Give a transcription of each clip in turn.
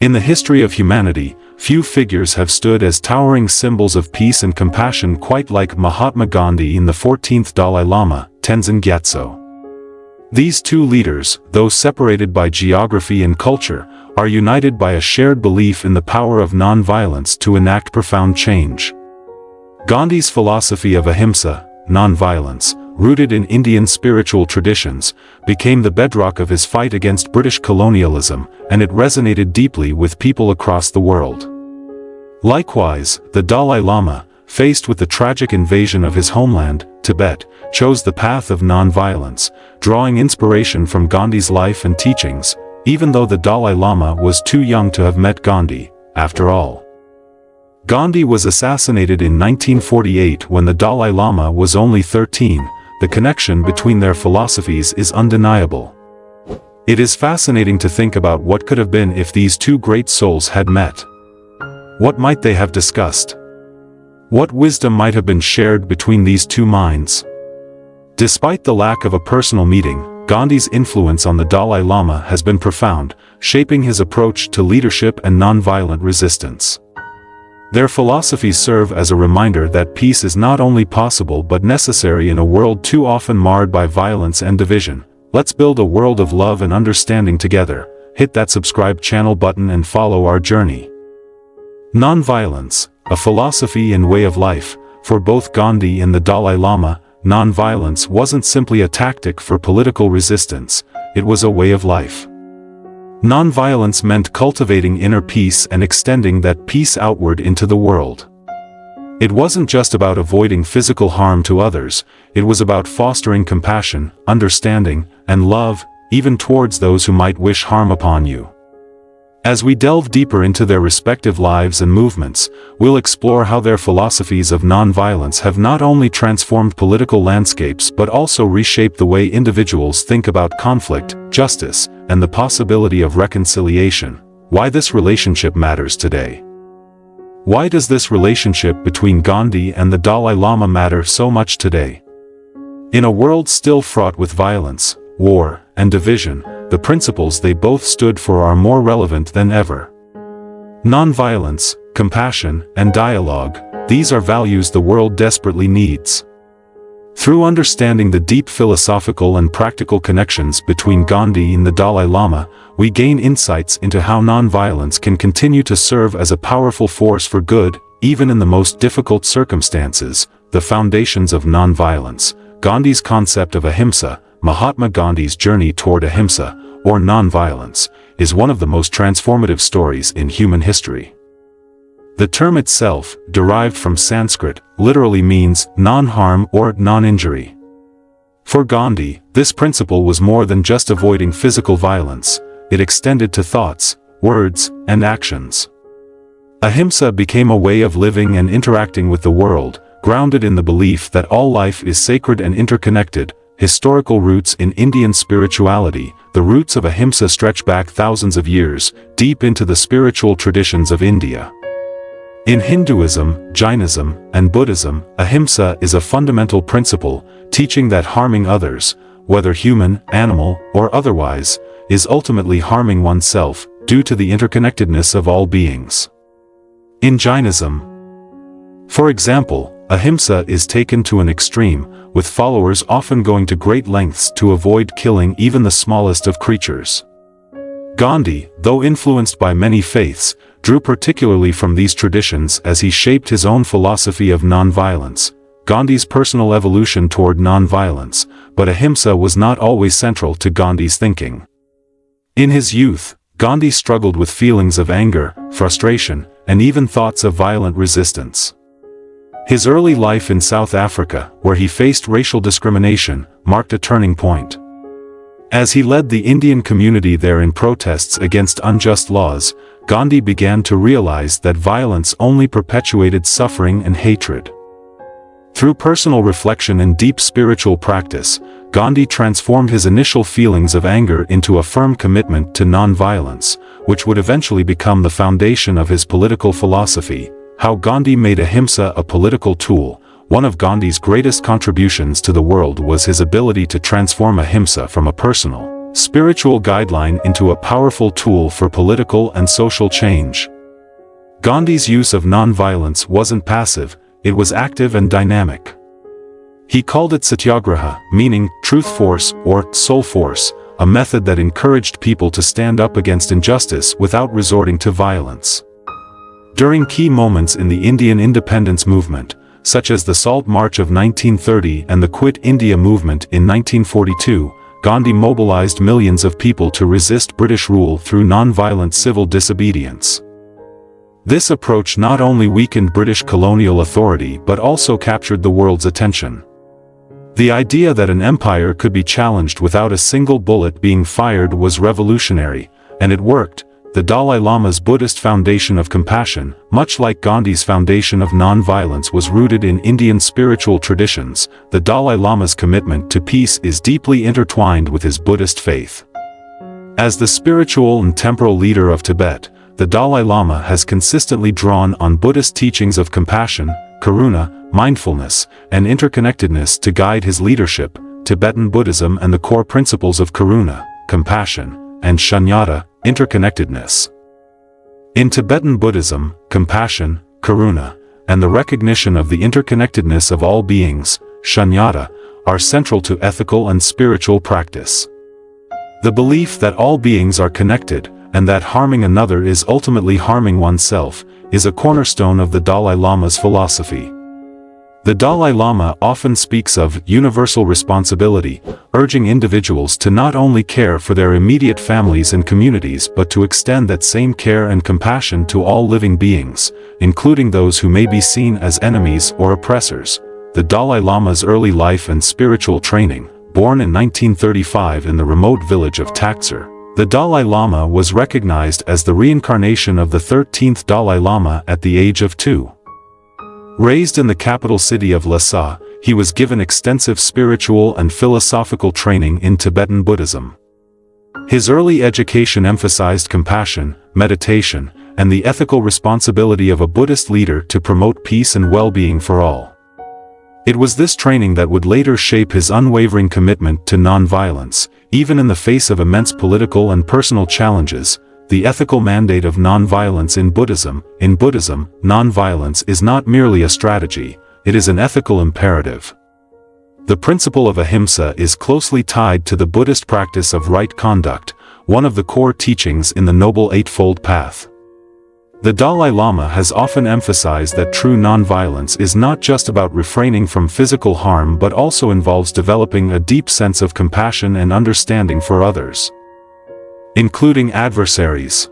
In the history of humanity, few figures have stood as towering symbols of peace and compassion quite like Mahatma Gandhi and the 14th Dalai Lama, Tenzin Gyatso. These two leaders, though separated by geography and culture, are united by a shared belief in the power of non-violence to enact profound change. Gandhi's philosophy of ahimsa, non-violence, rooted in Indian spiritual traditions, became the bedrock of his fight against British colonialism, and it resonated deeply with people across the world. Likewise, the Dalai Lama, faced with the tragic invasion of his homeland, Tibet, chose the path of non-violence, drawing inspiration from Gandhi's life and teachings, even though the Dalai Lama was too young to have met Gandhi, after all. Gandhi was assassinated in 1948 when the Dalai Lama was only 13. The connection between their philosophies is undeniable. It is fascinating to think about what could have been if these two great souls had met. What might they have discussed? What wisdom might have been shared between these two minds? Despite the lack of a personal meeting, Gandhi's influence on the Dalai Lama has been profound, shaping his approach to leadership and nonviolent resistance. Their philosophies serve as a reminder that peace is not only possible but necessary in a world too often marred by violence and division. Let's build a world of love and understanding together. Hit that subscribe channel button and follow our journey. Nonviolence, a philosophy and way of life. For both Gandhi and the Dalai Lama, nonviolence wasn't simply a tactic for political resistance, it was a way of life. Nonviolence meant cultivating inner peace and extending that peace outward into the world. It wasn't just about avoiding physical harm to others, it was about fostering compassion, understanding, and love, even towards those who might wish harm upon you. As we delve deeper into their respective lives and movements, we'll explore how their philosophies of nonviolence have not only transformed political landscapes but also reshaped the way individuals think about conflict, justice, and the possibility of reconciliation. Why this relationship matters today. Why does this relationship between Gandhi and the Dalai Lama matter so much today? In a world still fraught with violence, war, and division, the principles they both stood for are more relevant than ever. Nonviolence, compassion, and dialogue, these are values the world desperately needs. Through understanding the deep philosophical and practical connections between Gandhi and the Dalai Lama, we gain insights into how nonviolence can continue to serve as a powerful force for good, even in the most difficult circumstances. The foundations of nonviolence, Gandhi's concept of ahimsa, Mahatma Gandhi's journey toward ahimsa, or nonviolence, is one of the most transformative stories in human history. The term itself, derived from Sanskrit, literally means non-harm or non-injury. For Gandhi, this principle was more than just avoiding physical violence, it extended to thoughts, words, and actions. Ahimsa became a way of living and interacting with the world, grounded in the belief that all life is sacred and interconnected. Historical roots in Indian spirituality, the roots of ahimsa stretch back thousands of years, deep into the spiritual traditions of India. In Hinduism, Jainism, and Buddhism, ahimsa is a fundamental principle, teaching that harming others, whether human, animal, or otherwise, is ultimately harming oneself, due to the interconnectedness of all beings. In Jainism, for example, ahimsa is taken to an extreme, with followers often going to great lengths to avoid killing even the smallest of creatures. Gandhi, though influenced by many faiths, drew particularly from these traditions as he shaped his own philosophy of nonviolence. Gandhi's personal evolution toward nonviolence, but ahimsa was not always central to Gandhi's thinking. In his youth, Gandhi struggled with feelings of anger, frustration, and even thoughts of violent resistance. His early life in South Africa, where he faced racial discrimination, marked a turning point. As he led the Indian community there in protests against unjust laws, Gandhi began to realize that violence only perpetuated suffering and hatred. Through personal reflection and deep spiritual practice, Gandhi transformed his initial feelings of anger into a firm commitment to nonviolence, which would eventually become the foundation of his political philosophy. How Gandhi made ahimsa a political tool. One of Gandhi's greatest contributions to the world was his ability to transform ahimsa from a personal, spiritual guideline into a powerful tool for political and social change. Gandhi's use of non-violence wasn't passive, it was active and dynamic. He called it satyagraha, meaning truth force or soul force, a method that encouraged people to stand up against injustice without resorting to violence. During key moments in the Indian independence movement, such as the Salt March of 1930 and the Quit India movement in 1942, Gandhi mobilized millions of people to resist British rule through non-violent civil disobedience. This approach not only weakened British colonial authority but also captured the world's attention. The idea that an empire could be challenged without a single bullet being fired was revolutionary, and it worked. The Dalai Lama's Buddhist foundation of compassion, much like Gandhi's foundation of non-violence, was rooted in Indian spiritual traditions. The Dalai Lama's commitment to peace is deeply intertwined with his Buddhist faith. As the spiritual and temporal leader of Tibet, the Dalai Lama has consistently drawn on Buddhist teachings of compassion, karuna, mindfulness, and interconnectedness to guide his leadership. Tibetan Buddhism and the core principles of karuna, compassion, and shunyata, interconnectedness. In Tibetan Buddhism, compassion, karuna, and the recognition of the interconnectedness of all beings, shunyata, are central to ethical and spiritual practice. The belief that all beings are connected, and that harming another is ultimately harming oneself, is a cornerstone of the Dalai Lama's philosophy. The Dalai Lama often speaks of universal responsibility, urging individuals to not only care for their immediate families and communities but to extend that same care and compassion to all living beings, including those who may be seen as enemies or oppressors. The Dalai Lama's early life and spiritual training, born in 1935 in the remote village of Taksar, the Dalai Lama was recognized as the reincarnation of the 13th Dalai Lama at the age of 2. Raised in the capital city of Lhasa, he was given extensive spiritual and philosophical training in Tibetan Buddhism. His early education emphasized compassion, meditation, and the ethical responsibility of a Buddhist leader to promote peace and well-being for all. It was this training that would later shape his unwavering commitment to non-violence, even in the face of immense political and personal challenges. The ethical mandate of non-violence in Buddhism. In Buddhism, non-violence is not merely a strategy, it is an ethical imperative. The principle of ahimsa is closely tied to the Buddhist practice of right conduct, one of the core teachings in the Noble Eightfold Path. The Dalai Lama has often emphasized that true non-violence is not just about refraining from physical harm but also involves developing a deep sense of compassion and understanding for others, including adversaries.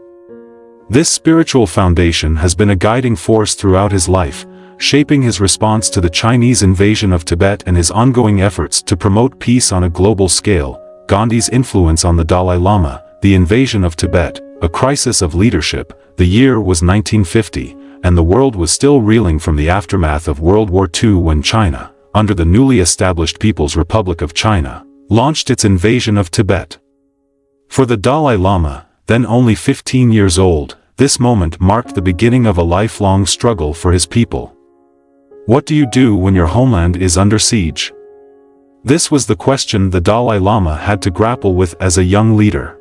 This spiritual foundation has been a guiding force throughout his life, shaping his response to the Chinese invasion of Tibet and his ongoing efforts to promote peace on a global scale. Gandhi's influence on the Dalai Lama, the invasion of Tibet, a crisis of leadership. The year was 1950, and the world was still reeling from the aftermath of World War II when China, under the newly established People's Republic of China, launched its invasion of Tibet. For the Dalai Lama, then only 15 years old, this moment marked the beginning of a lifelong struggle for his people. What do you do when your homeland is under siege? This was the question the Dalai Lama had to grapple with as a young leader.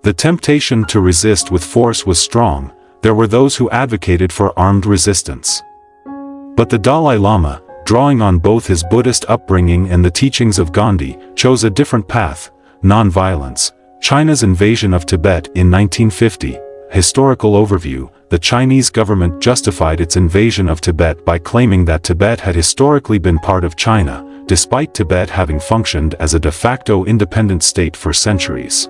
The temptation to resist with force was strong. There were those who advocated for armed resistance. But the Dalai Lama, drawing on both his Buddhist upbringing and the teachings of Gandhi, chose a different path: non-violence. China's invasion of Tibet in 1950. Historical overview. The Chinese government justified its invasion of Tibet by claiming that Tibet had historically been part of China, despite Tibet having functioned as a de facto independent state for centuries.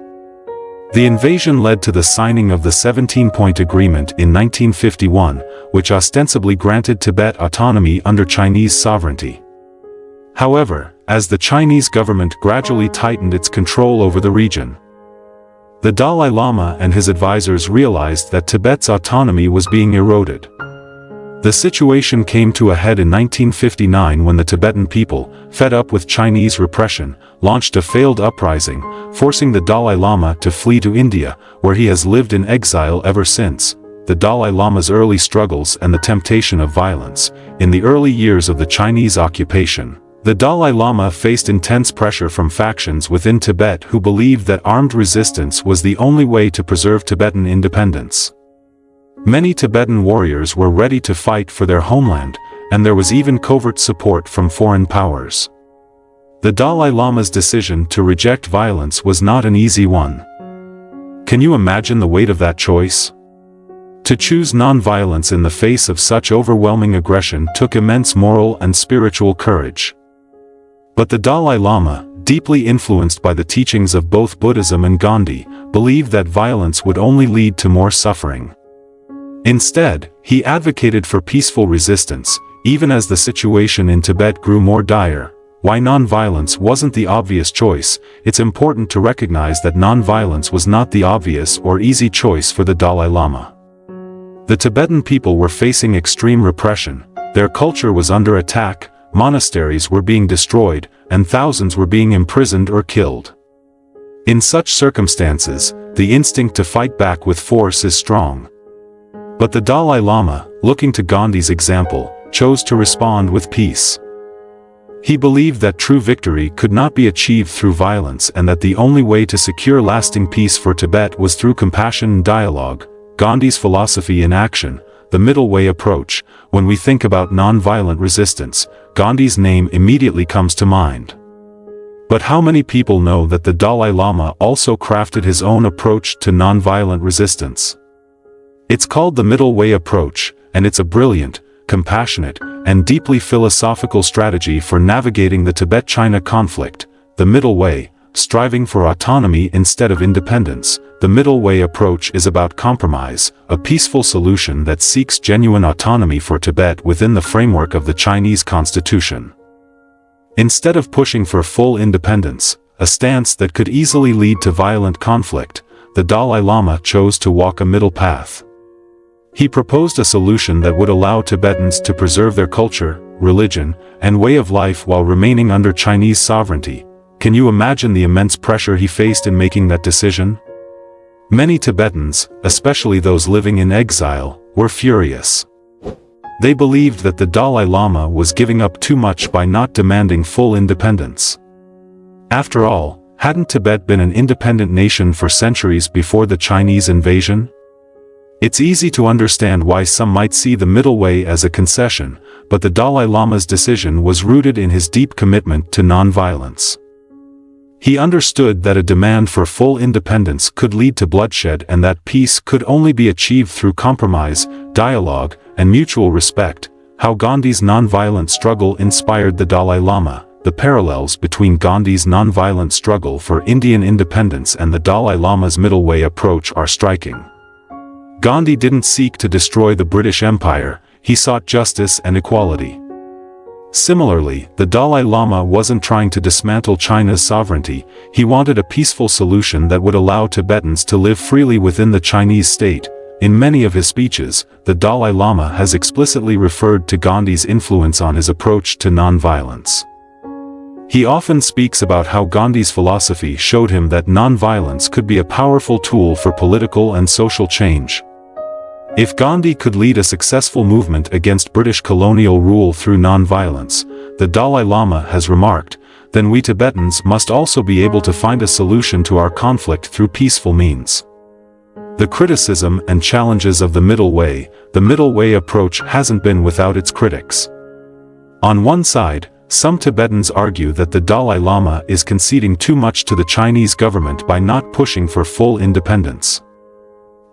The invasion led to the signing of the 17-Point Agreement in 1951, which ostensibly granted Tibet autonomy under Chinese sovereignty. However, as the Chinese government gradually tightened its control over the region, the Dalai Lama and his advisors realized that Tibet's autonomy was being eroded. The situation came to a head in 1959 when the Tibetan people, fed up with Chinese repression, launched a failed uprising, forcing the Dalai Lama to flee to India, where he has lived in exile ever since. The Dalai Lama's early struggles and the temptation of violence. In the early years of the Chinese occupation, The Dalai Lama faced intense pressure from factions within Tibet who believed that armed resistance was the only way to preserve Tibetan independence. Many Tibetan warriors were ready to fight for their homeland, and there was even covert support from foreign powers. The Dalai Lama's decision to reject violence was not an easy one. Can you imagine the weight of that choice? To choose non-violence in the face of such overwhelming aggression took immense moral and spiritual courage. But the Dalai Lama, deeply influenced by the teachings of both Buddhism and Gandhi, believed that violence would only lead to more suffering. Instead, he advocated for peaceful resistance, even as the situation in Tibet grew more dire. Why non-violence wasn't the obvious choice? It's important to recognize that non-violence was not the obvious or easy choice for the Dalai Lama. The Tibetan people were facing extreme repression, their culture was under attack, monasteries were being destroyed, and thousands were being imprisoned or killed. In such circumstances, the instinct to fight back with force is strong. But the Dalai Lama, looking to Gandhi's example, chose to respond with peace. He believed that true victory could not be achieved through violence and that the only way to secure lasting peace for Tibet was through compassion and dialogue. Gandhi's philosophy in action, the middle way approach. When we think about non-violent resistance, Gandhi's name immediately comes to mind. But how many people know that the Dalai Lama also crafted his own approach to non-violent resistance? It's called the middle way approach, and it's a brilliant, compassionate, and deeply philosophical strategy for navigating the Tibet-China conflict. The middle way, striving for autonomy instead of independence. The middle way approach is about compromise, a peaceful solution that seeks genuine autonomy for Tibet within the framework of the Chinese constitution. Instead of pushing for full independence, a stance that could easily lead to violent conflict, the Dalai Lama chose to walk a middle path. He proposed a solution that would allow Tibetans to preserve their culture, religion, and way of life while remaining under Chinese sovereignty. Can you imagine the immense pressure he faced in making that decision? Many Tibetans, especially those living in exile, were furious. They believed that the Dalai Lama was giving up too much by not demanding full independence. After all, hadn't Tibet been an independent nation for centuries before the Chinese invasion? It's easy to understand why some might see the middle way as a concession, but the Dalai Lama's decision was rooted in his deep commitment to non-violence. He understood that a demand for full independence could lead to bloodshed and that peace could only be achieved through compromise, dialogue, and mutual respect. How Gandhi's non-violent struggle inspired the Dalai Lama. The parallels between Gandhi's non-violent struggle for Indian independence and the Dalai Lama's middle way approach are striking. Gandhi didn't seek to destroy the British Empire, he sought justice and equality. Similarly, the Dalai Lama wasn't trying to dismantle China's sovereignty, he wanted a peaceful solution that would allow Tibetans to live freely within the Chinese state. In many of his speeches, the Dalai Lama has explicitly referred to Gandhi's influence on his approach to non-violence. He often speaks about how Gandhi's philosophy showed him that non-violence could be a powerful tool for political and social change. If Gandhi could lead a successful movement against British colonial rule through non-violence, the Dalai Lama has remarked, then we Tibetans must also be able to find a solution to our conflict through peaceful means. The criticism and challenges of the middle way approach hasn't been without its critics. On one side, some Tibetans argue that the Dalai Lama is conceding too much to the Chinese government by not pushing for full independence.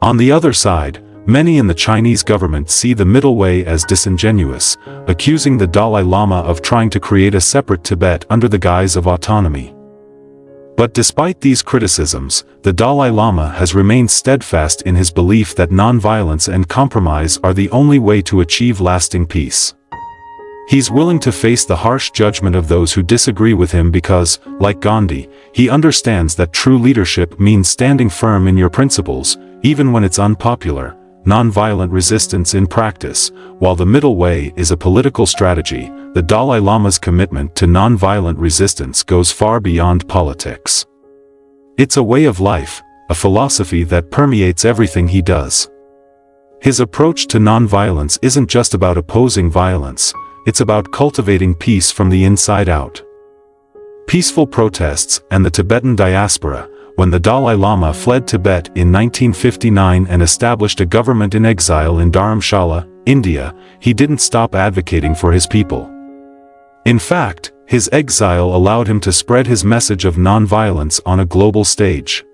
On the other side, many in the Chinese government see the middle way as disingenuous, accusing the Dalai Lama of trying to create a separate Tibet under the guise of autonomy. But despite these criticisms, the Dalai Lama has remained steadfast in his belief that non-violence and compromise are the only way to achieve lasting peace. He's willing to face the harsh judgment of those who disagree with him because, like Gandhi, he understands that true leadership means standing firm in your principles, even when it's unpopular. Non-violent resistance in practice. While the middle way is a political strategy, the Dalai Lama's commitment to non-violent resistance goes far beyond politics. It's a way of life, a philosophy that permeates everything he does. His approach to non-violence isn't just about opposing violence, it's about cultivating peace from the inside out. Peaceful protests and the Tibetan diaspora. When the Dalai Lama fled Tibet in 1959 and established a government in exile in Dharamshala, India, he didn't stop advocating for his people. In fact, his exile allowed him to spread his message of non-violence on a global stage.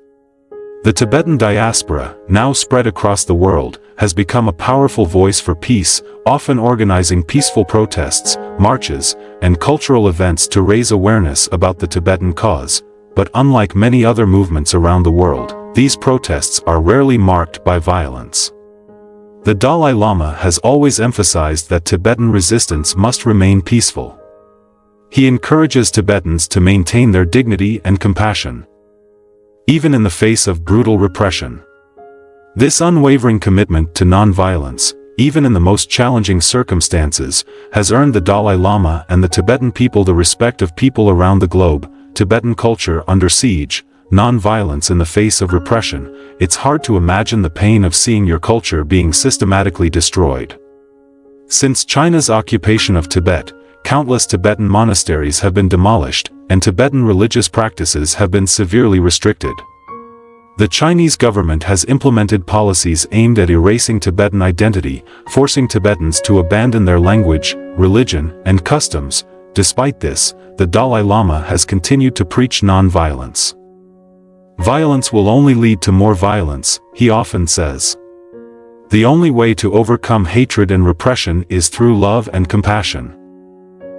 The Tibetan diaspora, now spread across the world, has become a powerful voice for peace, often organizing peaceful protests, marches, and cultural events to raise awareness about the Tibetan cause. But unlike many other movements around the world, these protests are rarely marked by violence. The Dalai Lama has always emphasized that Tibetan resistance must remain peaceful. He encourages Tibetans to maintain their dignity and compassion, even in the face of brutal repression. This unwavering commitment to non-violence, even in the most challenging circumstances, has earned the Dalai Lama and the Tibetan people the respect of people around the globe. Tibetan culture under siege, non-violence in the face of repression. It's hard to imagine the pain of seeing your culture being systematically destroyed. Since China's occupation of Tibet, countless Tibetan monasteries have been demolished, and Tibetan religious practices have been severely restricted. The Chinese government has implemented policies aimed at erasing Tibetan identity, forcing Tibetans to abandon their language, religion, and customs. Despite this, the Dalai Lama has continued to preach non-violence. Violence will only lead to more violence, he often says. The only way to overcome hatred and repression is through love and compassion.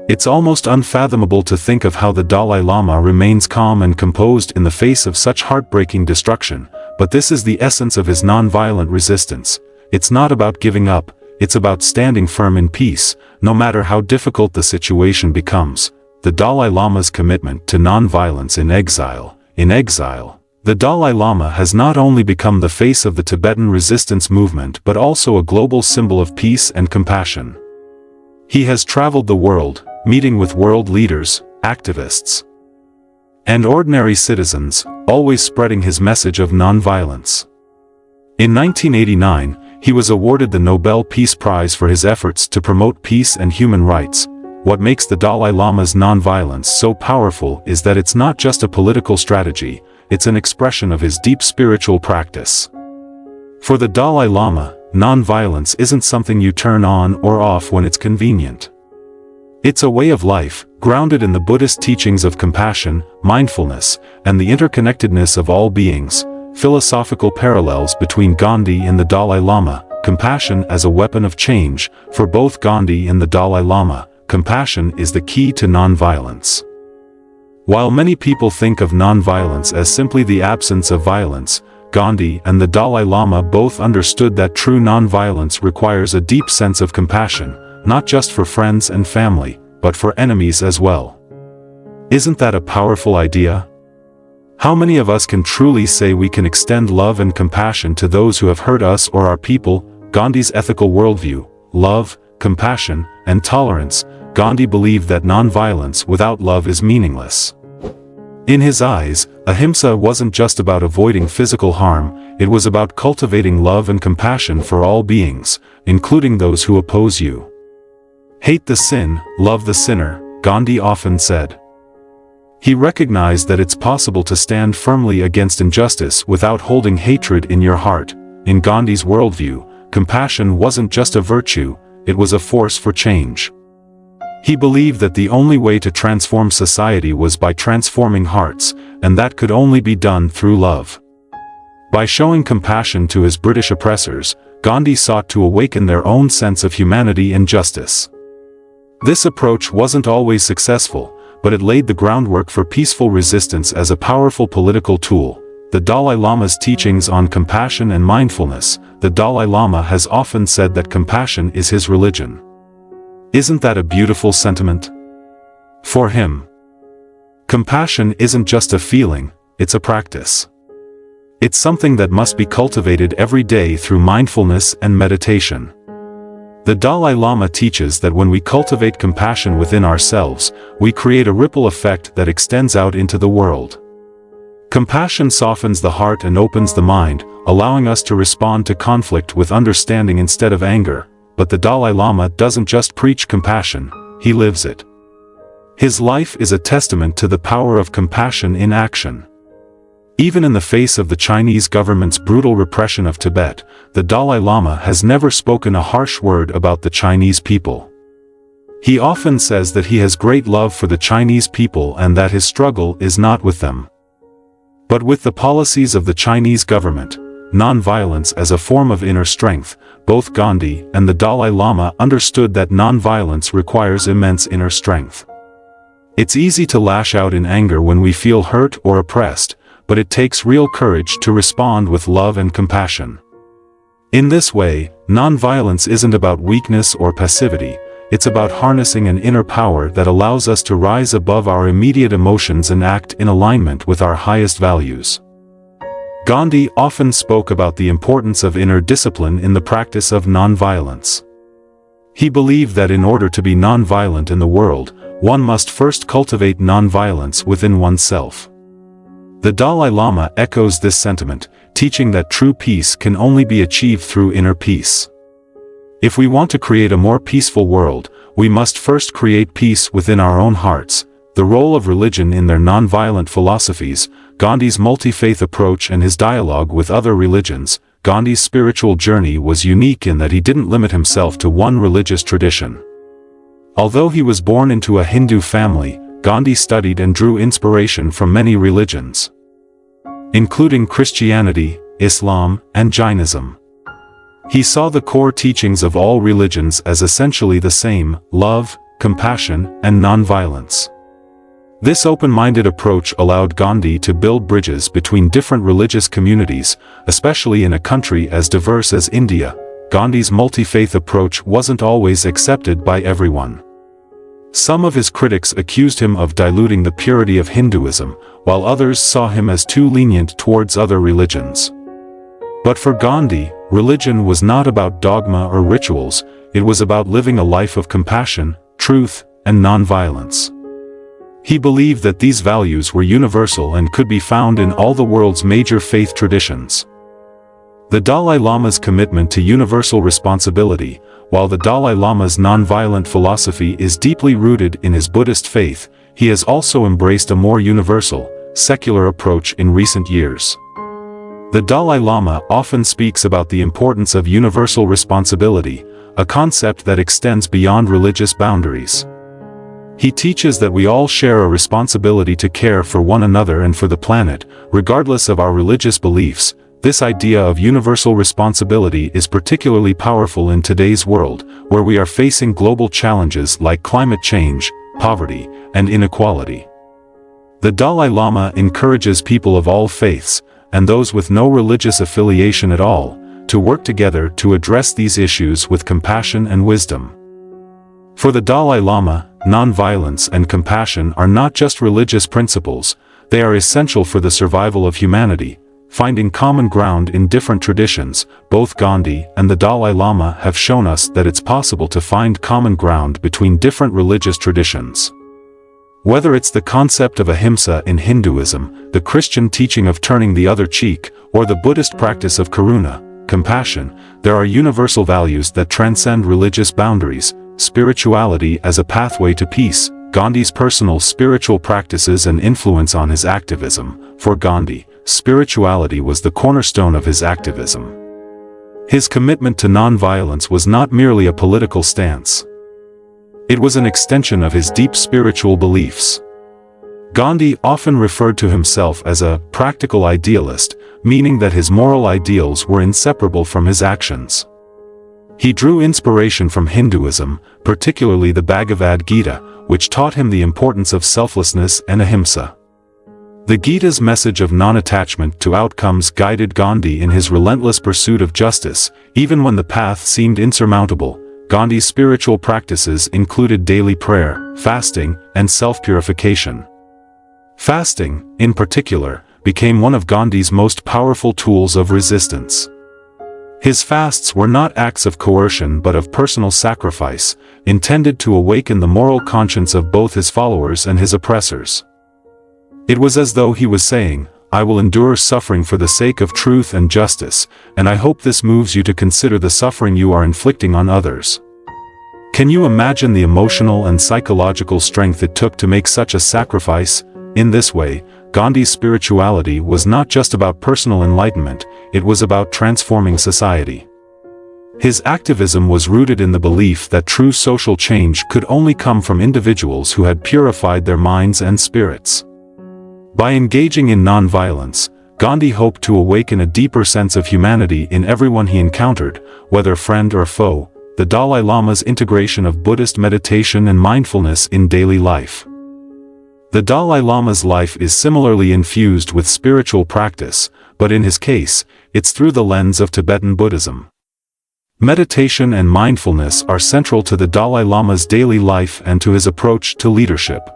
It's almost unfathomable to think of how the Dalai Lama remains calm and composed in the face of such heartbreaking destruction, but this is the essence of his non-violent resistance. It's not about giving up, it's about standing firm in peace, no matter how difficult the situation becomes. The Dalai Lama's commitment to non-violence in exile. The Dalai Lama has not only become the face of the Tibetan resistance movement but also a global symbol of peace and compassion. He has traveled the world, meeting with world leaders, activists, and ordinary citizens, always spreading his message of non-violence. In 1989, he was awarded the Nobel Peace Prize for his efforts to promote peace and human rights. What makes the Dalai Lama's non-violence so powerful is that it's not just a political strategy, it's an expression of his deep spiritual practice. For the Dalai Lama, non-violence isn't something you turn on or off when it's convenient. It's a way of life, grounded in the Buddhist teachings of compassion, mindfulness, and the interconnectedness of all beings. Philosophical parallels between Gandhi and the Dalai Lama. Compassion as a weapon of change. For both Gandhi and the Dalai Lama, compassion is the key to non-violence. While many people think of non-violence as simply the absence of violence, Gandhi and the Dalai Lama both understood that true non-violence requires a deep sense of compassion, not just for friends and family, but for enemies as well. Isn't that a powerful idea? How many of us can truly say we can extend love and compassion to those who have hurt us or our people? Gandhi's ethical worldview, love, compassion, and tolerance. Gandhi believed that non-violence without love is meaningless. In his eyes, ahimsa wasn't just about avoiding physical harm, it was about cultivating love and compassion for all beings, including those who oppose you. Hate the sin, love the sinner, Gandhi often said. He recognized that it's possible to stand firmly against injustice without holding hatred in your heart. In Gandhi's worldview, compassion wasn't just a virtue, it was a force for change. He believed that the only way to transform society was by transforming hearts, and that could only be done through love. By showing compassion to his British oppressors, Gandhi sought to awaken their own sense of humanity and justice. This approach wasn't always successful, but it laid the groundwork for peaceful resistance as a powerful political tool. The Dalai Lama's teachings on compassion and mindfulness. The Dalai Lama has often said that compassion is his religion. Isn't that a beautiful sentiment? For him, compassion isn't just a feeling, it's a practice. It's something that must be cultivated every day through mindfulness and meditation. The Dalai Lama teaches that when we cultivate compassion within ourselves, we create a ripple effect that extends out into the world. Compassion softens the heart and opens the mind, allowing us to respond to conflict with understanding instead of anger. But the Dalai Lama doesn't just preach compassion, he lives it. His life is a testament to the power of compassion in action. Even in the face of the Chinese government's brutal repression of Tibet, the Dalai Lama has never spoken a harsh word about the Chinese people. He often says that he has great love for the Chinese people and that his struggle is not with them, but with the policies of the Chinese government. Non-violence as a form of inner strength. Both Gandhi and the Dalai Lama understood that non-violence requires immense inner strength. It's easy to lash out in anger when we feel hurt or oppressed, but it takes real courage to respond with love and compassion. In this way, non-violence isn't about weakness or passivity, it's about harnessing an inner power that allows us to rise above our immediate emotions and act in alignment with our highest values. Gandhi often spoke about the importance of inner discipline in the practice of non-violence. He believed that in order to be non-violent in the world, one must first cultivate non-violence within oneself. The Dalai Lama echoes this sentiment, teaching that true peace can only be achieved through inner peace. If we want to create a more peaceful world, we must first create peace within our own hearts. The role of religion in their non-violent philosophies, Gandhi's multi-faith approach and his dialogue with other religions. Gandhi's spiritual journey was unique in that he didn't limit himself to one religious tradition. Although he was born into a Hindu family, Gandhi studied and drew inspiration from many religions, including Christianity, Islam, and Jainism. He saw the core teachings of all religions as essentially the same: love, compassion, and non-violence. This open-minded approach allowed Gandhi to build bridges between different religious communities, especially in a country as diverse as India. Gandhi's multi-faith approach wasn't always accepted by everyone. Some of his critics accused him of diluting the purity of Hinduism, while others saw him as too lenient towards other religions. But for Gandhi, religion was not about dogma or rituals, it was about living a life of compassion, truth, and non-violence. He believed that these values were universal and could be found in all the world's major faith traditions. The Dalai Lama's commitment to universal responsibility. While the Dalai Lama's non-violent philosophy is deeply rooted in his Buddhist faith, he has also embraced a more universal, secular approach in recent years. The Dalai Lama often speaks about the importance of universal responsibility, a concept that extends beyond religious boundaries. He teaches that we all share a responsibility to care for one another and for the planet, regardless of our religious beliefs. This idea of universal responsibility is particularly powerful in today's world, where we are facing global challenges like climate change, poverty, and inequality. The Dalai Lama encourages people of all faiths, and those with no religious affiliation at all, to work together to address these issues with compassion and wisdom. For the Dalai Lama, non-violence and compassion are not just religious principles, they are essential for the survival of humanity. Finding common ground in different traditions, both Gandhi and the Dalai Lama have shown us that it's possible to find common ground between different religious traditions. Whether it's the concept of ahimsa in Hinduism, the Christian teaching of turning the other cheek, or the Buddhist practice of karuna, compassion, there are universal values that transcend religious boundaries. Spirituality as a pathway to peace. Gandhi's personal spiritual practices and influence on his activism. For Gandhi, spirituality was the cornerstone of his activism. His commitment to non-violence was not merely a political stance. It was an extension of his deep spiritual beliefs. Gandhi often referred to himself as a practical idealist, meaning that his moral ideals were inseparable from his actions. He drew inspiration from Hinduism, particularly the Bhagavad Gita, which taught him the importance of selflessness and ahimsa. The Gita's message of non-attachment to outcomes guided Gandhi in his relentless pursuit of justice. Even when the path seemed insurmountable, Gandhi's spiritual practices included daily prayer, fasting, and self-purification. Fasting, in particular, became one of Gandhi's most powerful tools of resistance. His fasts were not acts of coercion but of personal sacrifice, intended to awaken the moral conscience of both his followers and his oppressors. It was as though he was saying, "I will endure suffering for the sake of truth and justice, and I hope this moves you to consider the suffering you are inflicting on others." Can you imagine the emotional and psychological strength it took to make such a sacrifice? In this way, Gandhi's spirituality was not just about personal enlightenment, it was about transforming society. His activism was rooted in the belief that true social change could only come from individuals who had purified their minds and spirits. By engaging in non-violence, Gandhi hoped to awaken a deeper sense of humanity in everyone he encountered, whether friend or foe. The Dalai Lama's integration of Buddhist meditation and mindfulness in daily life. The Dalai Lama's life is similarly infused with spiritual practice, but in his case, it's through the lens of Tibetan Buddhism. Meditation and mindfulness are central to the Dalai Lama's daily life and to his approach to leadership.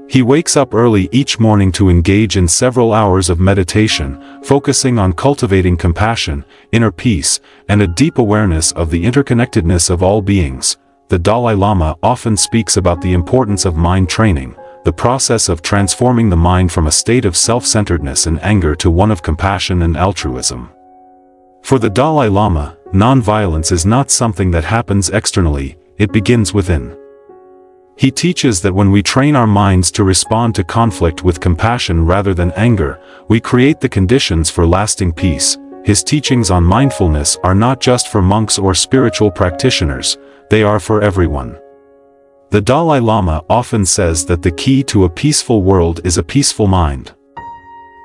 He wakes up early each morning to engage in several hours of meditation, focusing on cultivating compassion, inner peace, and a deep awareness of the interconnectedness of all beings. The Dalai Lama often speaks about the importance of mind training, the process of transforming the mind from a state of self-centeredness and anger to one of compassion and altruism. For the Dalai Lama, non-violence is not something that happens externally, it begins within. He teaches that when we train our minds to respond to conflict with compassion rather than anger, we create the conditions for lasting peace. His teachings on mindfulness are not just for monks or spiritual practitioners, they are for everyone. The Dalai Lama often says that the key to a peaceful world is a peaceful mind.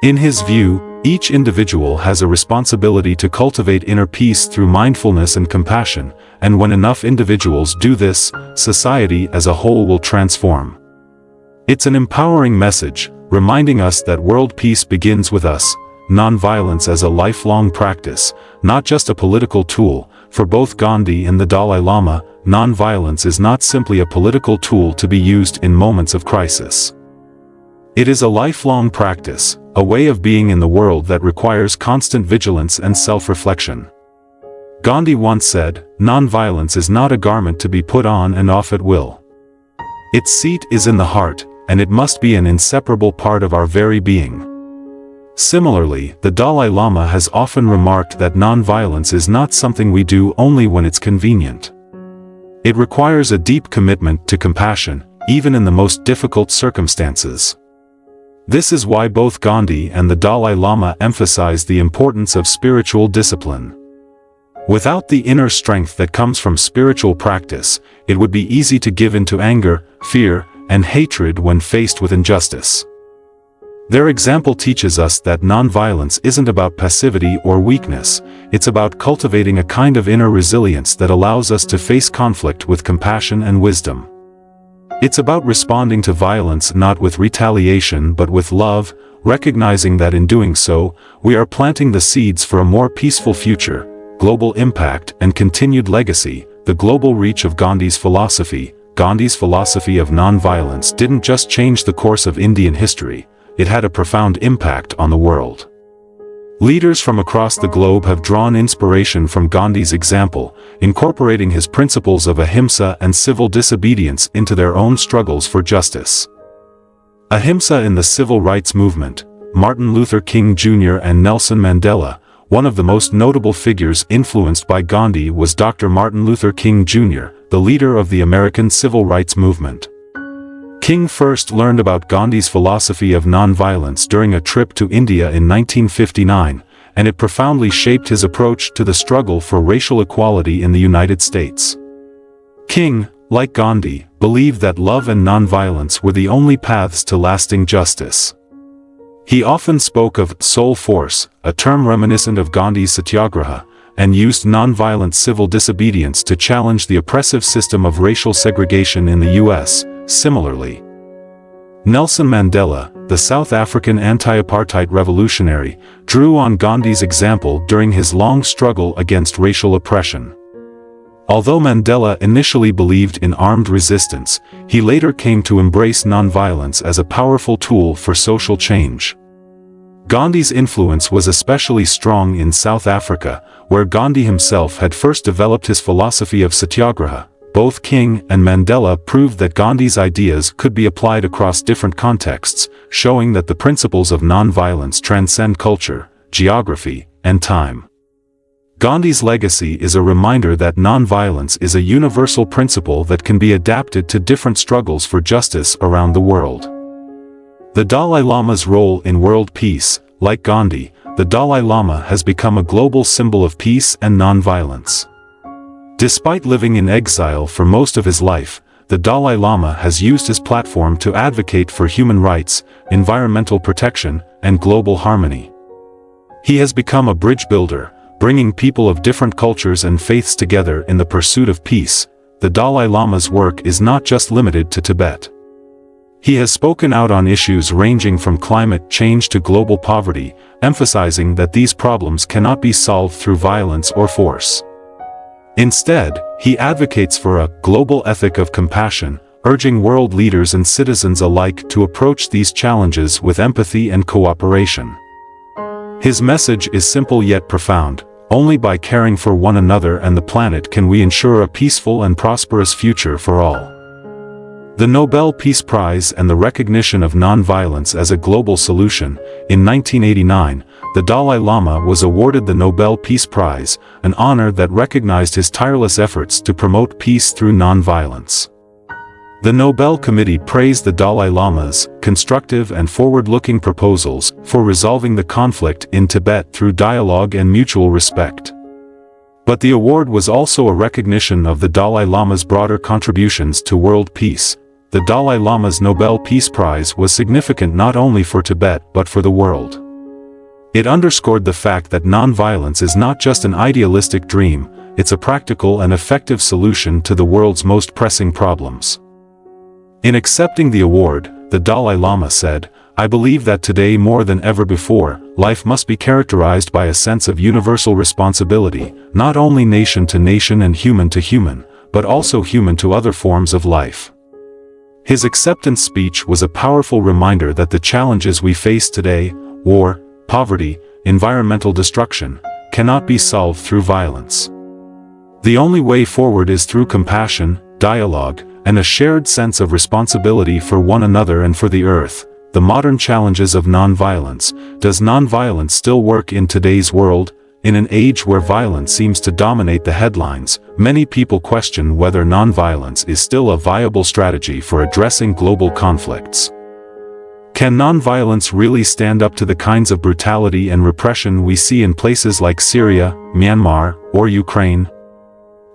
In his view, each individual has a responsibility to cultivate inner peace through mindfulness and compassion, and when enough individuals do this, society as a whole will transform. It's an empowering message, reminding us that world peace begins with us, non-violence as a lifelong practice, not just a political tool. For both Gandhi and the Dalai Lama, non-violence is not simply a political tool to be used in moments of crisis. It is a lifelong practice, a way of being in the world that requires constant vigilance and self-reflection. Gandhi once said, "Non-violence is not a garment to be put on and off at will. Its seat is in the heart, and it must be an inseparable part of our very being." Similarly, the Dalai Lama has often remarked that non-violence is not something we do only when it's convenient. It requires a deep commitment to compassion, even in the most difficult circumstances. This is why both Gandhi and the Dalai Lama emphasize the importance of spiritual discipline. Without the inner strength that comes from spiritual practice, it would be easy to give in to anger, fear, and hatred when faced with injustice. Their example teaches us that non-violence isn't about passivity or weakness, it's about cultivating a kind of inner resilience that allows us to face conflict with compassion and wisdom. It's about responding to violence not with retaliation but with love, recognizing that in doing so, we are planting the seeds for a more peaceful future, global impact, and continued legacy. The global reach of Gandhi's philosophy of non-violence didn't just change the course of Indian history, it had a profound impact on the world. Leaders from across the globe have drawn inspiration from Gandhi's example, incorporating his principles of ahimsa and civil disobedience into their own struggles for justice. Ahimsa in the civil rights movement, Martin Luther King Jr. and Nelson Mandela. One of the most notable figures influenced by Gandhi was Dr. Martin Luther King Jr., the leader of the American civil rights movement. King first learned about Gandhi's philosophy of non-violence during a trip to India in 1959, and it profoundly shaped his approach to the struggle for racial equality in the United States. King, like Gandhi, believed that love and non-violence were the only paths to lasting justice. He often spoke of soul force, a term reminiscent of Gandhi's satyagraha, and used non-violent civil disobedience to challenge the oppressive system of racial segregation in the U.S. Similarly, Nelson Mandela, the South African anti-apartheid revolutionary, drew on Gandhi's example during his long struggle against racial oppression. Although Mandela initially believed in armed resistance, he later came to embrace nonviolence as a powerful tool for social change. Gandhi's influence was especially strong in South Africa, where Gandhi himself had first developed his philosophy of satyagraha. Both King and Mandela proved that Gandhi's ideas could be applied across different contexts, showing that the principles of nonviolence transcend culture, geography, and time. Gandhi's legacy is a reminder that non-violence is a universal principle that can be adapted to different struggles for justice around the world. The Dalai Lama's role in world peace. Like Gandhi, the Dalai Lama has become a global symbol of peace and non-violence. Despite living in exile for most of his life, the Dalai Lama has used his platform to advocate for human rights, environmental protection, and global harmony. He has become a bridge builder, bringing people of different cultures and faiths together in the pursuit of peace. The Dalai Lama's work is not just limited to Tibet. He has spoken out on issues ranging from climate change to global poverty, emphasizing that these problems cannot be solved through violence or force. Instead, he advocates for a global ethic of compassion, urging world leaders and citizens alike to approach these challenges with empathy and cooperation. His message is simple yet profound. Only by caring for one another and the planet can we ensure a peaceful and prosperous future for all. The Nobel Peace Prize and the recognition of non-violence as a global solution. In 1989, the Dalai Lama was awarded the Nobel Peace Prize, an honor that recognized his tireless efforts to promote peace through non-violence. The Nobel Committee praised the Dalai Lama's constructive and forward-looking proposals for resolving the conflict in Tibet through dialogue and mutual respect. But the award was also a recognition of the Dalai Lama's broader contributions to world peace. The Dalai Lama's Nobel Peace Prize was significant not only for Tibet but for the world. It underscored the fact that non-violence is not just an idealistic dream, it's a practical and effective solution to the world's most pressing problems. In accepting the award, the Dalai Lama said, "I believe that today more than ever before, life must be characterized by a sense of universal responsibility, not only nation to nation and human to human, but also human to other forms of life." His acceptance speech was a powerful reminder that the challenges we face today, war, poverty, environmental destruction, cannot be solved through violence. The only way forward is through compassion, dialogue, and a shared sense of responsibility for one another and for the earth. The modern challenges of non-violence. Does non-violence still work in today's world? In an age where violence seems to dominate the headlines, many people question whether non-violence is still a viable strategy for addressing global conflicts. Can non-violence really stand up to the kinds of brutality and repression we see in places like Syria, Myanmar, or Ukraine?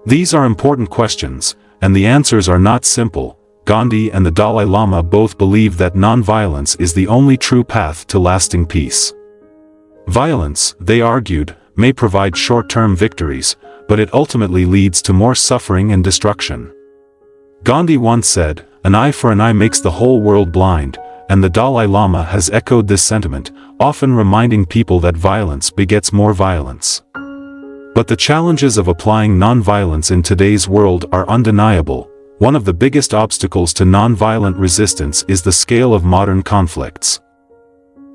These are important questions, and the answers are not simple. Gandhi and the Dalai Lama both believe that non-violence is the only true path to lasting peace. Violence, they argued, may provide short-term victories, but it ultimately leads to more suffering and destruction. Gandhi once said, "An eye for an eye makes the whole world blind," and the Dalai Lama has echoed this sentiment, often reminding people that violence begets more violence. But the challenges of applying non-violence in today's world are undeniable. One of the biggest obstacles to non-violent resistance is the scale of modern conflicts.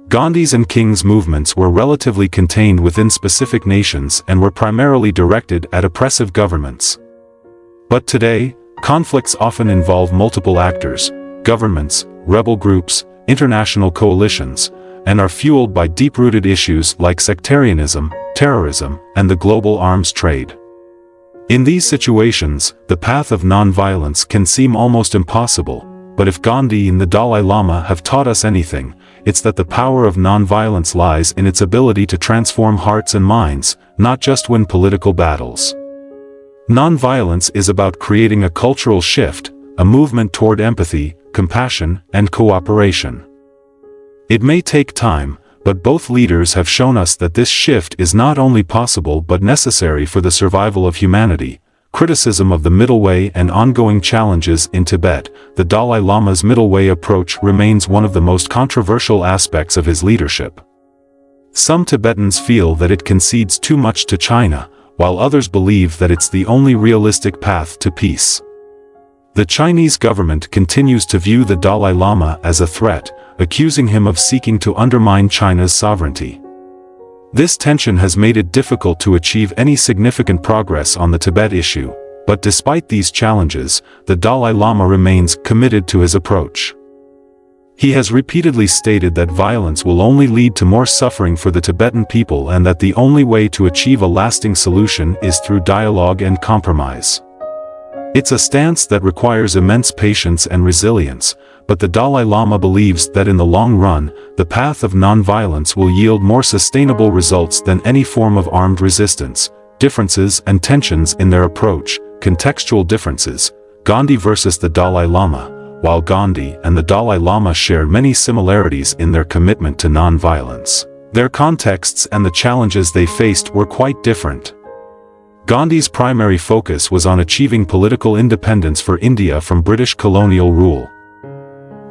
Gandhi's and King's movements were relatively contained within specific nations and were primarily directed at oppressive governments. But today, conflicts often involve multiple actors, governments, rebel groups, international coalitions, and are fueled by deep-rooted issues like sectarianism, terrorism, and the global arms trade. In these situations, the path of non-violence can seem almost impossible, but if Gandhi and the Dalai Lama have taught us anything, it's that the power of non-violence lies in its ability to transform hearts and minds, not just win political battles. Non-violence is about creating a cultural shift, a movement toward empathy, compassion, and cooperation. It may take time, but both leaders have shown us that this shift is not only possible but necessary for the survival of humanity. Criticism of the middle way and ongoing challenges in Tibet. The Dalai Lama's middle way approach remains one of the most controversial aspects of his leadership. Some Tibetans feel that it concedes too much to China, while others believe that it's the only realistic path to peace. The Chinese government continues to view the Dalai Lama as a threat, accusing him of seeking to undermine China's sovereignty. This tension has made it difficult to achieve any significant progress on the Tibet issue, but despite these challenges, the Dalai Lama remains committed to his approach. He has repeatedly stated that violence will only lead to more suffering for the Tibetan people and that the only way to achieve a lasting solution is through dialogue and compromise. It's a stance that requires immense patience and resilience, but the Dalai Lama believes that in the long run, the path of non-violence will yield more sustainable results than any form of armed resistance. Differences and tensions in their approach, contextual differences. Gandhi versus the Dalai Lama. While Gandhi and the Dalai Lama share many similarities in their commitment to non-violence, their contexts and the challenges they faced were quite different. Gandhi's primary focus was on achieving political independence for India from British colonial rule.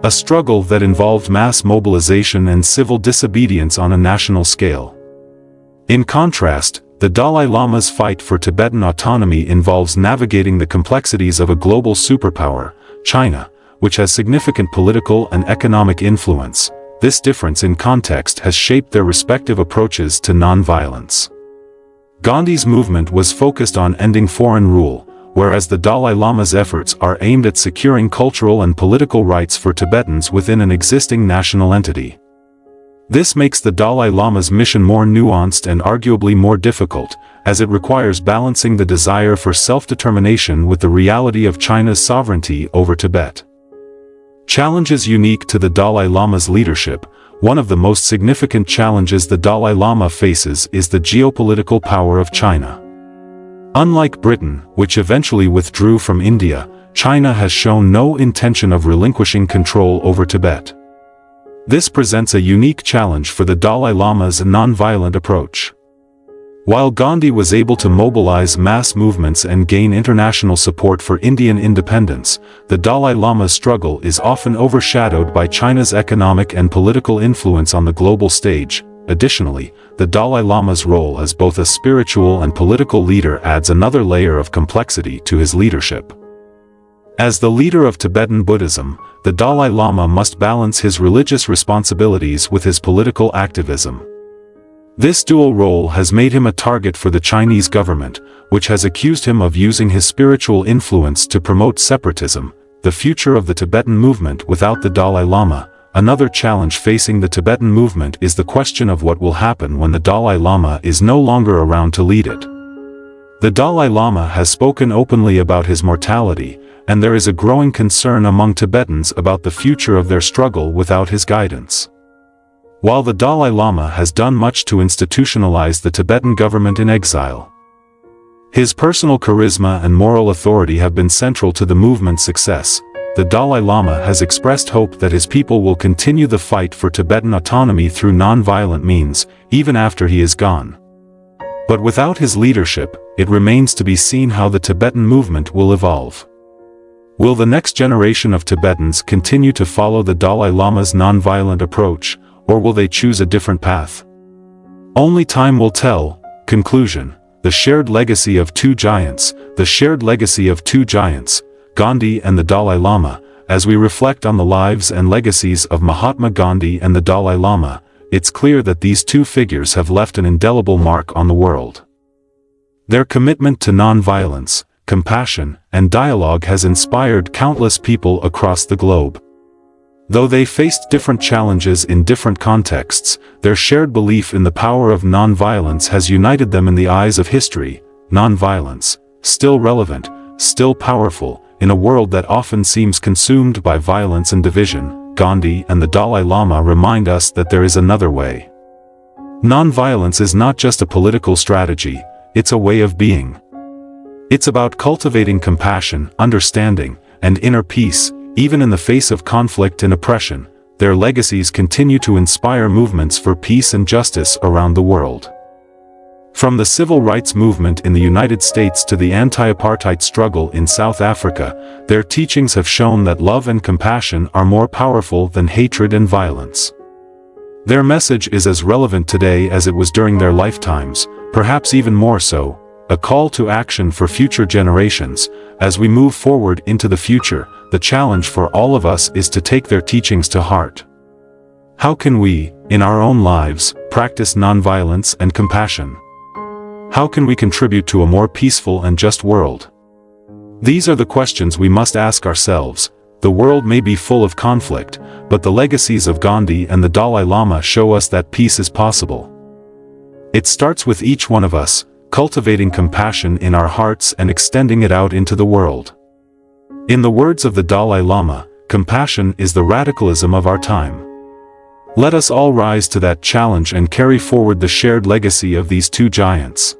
A struggle that involved mass mobilization and civil disobedience on a national scale. In contrast, the Dalai Lama's fight for Tibetan autonomy involves navigating the complexities of a global superpower, China, which has significant political and economic influence. This difference in context has shaped their respective approaches to non-violence. Gandhi's movement was focused on ending foreign rule, whereas the Dalai Lama's efforts are aimed at securing cultural and political rights for Tibetans within an existing national entity. This makes the Dalai Lama's mission more nuanced and arguably more difficult, as it requires balancing the desire for self-determination with the reality of China's sovereignty over Tibet. Challenges unique to the Dalai Lama's leadership. One of the most significant challenges the Dalai Lama faces is the geopolitical power of China. Unlike Britain, which eventually withdrew from India, China has shown no intention of relinquishing control over Tibet. This presents a unique challenge for the Dalai Lama's non-violent approach. While Gandhi was able to mobilize mass movements and gain international support for Indian independence, the Dalai Lama's struggle is often overshadowed by China's economic and political influence on the global stage. Additionally, the Dalai Lama's role as both a spiritual and political leader adds another layer of complexity to his leadership. As the leader of Tibetan Buddhism, the Dalai Lama must balance his religious responsibilities with his political activism. This dual role has made him a target for the Chinese government, which has accused him of using his spiritual influence to promote separatism. The future of the Tibetan movement without the Dalai Lama. Another challenge facing the Tibetan movement is the question of what will happen when the Dalai Lama is no longer around to lead it. The Dalai Lama has spoken openly about his mortality, and there is a growing concern among Tibetans about the future of their struggle without his guidance. While the Dalai Lama has done much to institutionalize the Tibetan government in exile, his personal charisma and moral authority have been central to the movement's success. The Dalai Lama has expressed hope that his people will continue the fight for Tibetan autonomy through non-violent means, even after he is gone. But without his leadership, it remains to be seen how the Tibetan movement will evolve. Will the next generation of Tibetans continue to follow the Dalai Lama's non-violent approach, or will they choose a different path? Only time will tell. Conclusion. The shared legacy of two giants. The shared legacy of two giants, Gandhi and the Dalai Lama. As we reflect on the lives and legacies of Mahatma Gandhi and the Dalai Lama, it's clear that these two figures have left an indelible mark on the world. Their commitment to non-violence, compassion, and dialogue has inspired countless people across the globe. Though they faced different challenges in different contexts, their shared belief in the power of non-violence has united them in the eyes of history. Non-violence, still relevant, still powerful, in a world that often seems consumed by violence and division. Gandhi and the Dalai Lama remind us that there is another way. Non-violence is not just a political strategy, it's a way of being. It's about cultivating compassion, understanding, and inner peace, even in the face of conflict and oppression. Their legacies continue to inspire movements for peace and justice around the world. From the civil rights movement in the United States to the anti-apartheid struggle in South Africa, their teachings have shown that love and compassion are more powerful than hatred and violence. Their message is as relevant today as it was during their lifetimes, perhaps even more so, a call to action for future generations. As we move forward into the future, the challenge for all of us is to take their teachings to heart. How can we, in our own lives, practice nonviolence and compassion? How can we contribute to a more peaceful and just world? These are the questions we must ask ourselves. The world may be full of conflict, but the legacies of Gandhi and the Dalai Lama show us that peace is possible. It starts with each one of us, cultivating compassion in our hearts and extending it out into the world. In the words of the Dalai Lama, compassion is the radicalism of our time. Let us all rise to that challenge and carry forward the shared legacy of these two giants.